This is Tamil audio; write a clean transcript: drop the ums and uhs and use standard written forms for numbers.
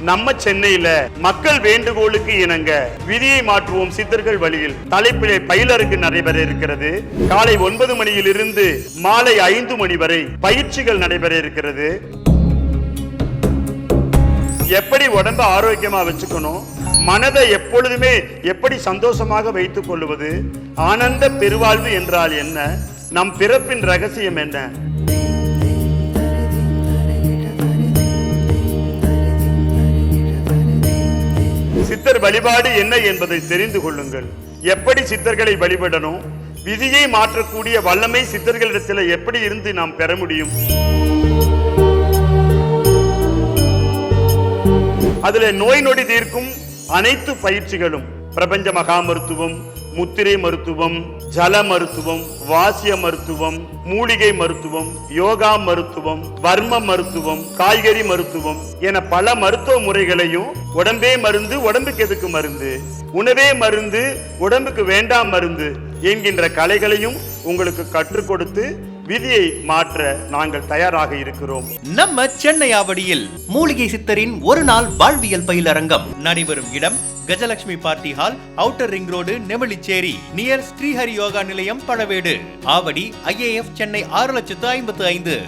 நம்ம சென்னையில மக்கள் வேண்டுகோளுக்கு இணங்க விதியை மாற்றுவோம் சித்தர்கள் வழியில் தலைப்பிலே பயிலரங்கு நடைபெற இருக்கிறது. காலை 9 மணியிலிருந்து மாலை 5 மணி வரை பயிற்சிகள் நடைபெற இருக்கிறது. எப்படி உடம்ப ஆரோக்கியமா வச்சுக்கணும், மனதை எப்பொழுதுமே எப்படி சந்தோஷமாக வைத்துக் கொள்வது, ஆனந்த பெருவாழ்வு என்றால் என்ன, நம் பிறப்பின் ரகசியம் என்ன, சித்தர் வழிபாடு என்ன என்பதை தெரிந்து கொள்ளுங்கள். எப்படி சித்தர்களை வழிபடணும், விதியை மாற்றக்கூடிய வல்லமை சித்தர்களிடத்தில் எப்படி இருந்து நாம் பெற முடியும், அதுல நோய் நொடி தீர்க்கும் அனைத்து பயிற்சிகளும், பிரபஞ்ச மகா மருத்துவம், முத்திரை மருத்துவம், ஜல மருத்துவம், வாசிய மருத்துவம், மூலிகை மருத்துவம், யோகா மருத்துவம், வர்ம மருத்துவம், காய்கறி மருத்துவம் என பல மருத்துவ முறைகளையும், உடம்பே மருந்து உடம்புக்கு எதுக்கு மருந்து, உணவே மருந்து உடம்புக்கு வேண்டாம் மருந்து என்கின்ற கலைகளையும் உங்களுக்கு கற்றுக் கொடுத்து விதியை மாற்ற நாங்கள் தயாராக இருக்கிறோம். நம்ம சென்னை ஆவடியில் மூலிகை சித்தரின் ஒரு நாள் வாழ்வியல் பயிலரங்கம் நடைபெறும் இடம் Gajalakshmi party hall, outer ring road, Nemilichery, near Srihari Yoga நிலையம், பழவேடு, ஆவடி, IAF சென்னை 6,55,000.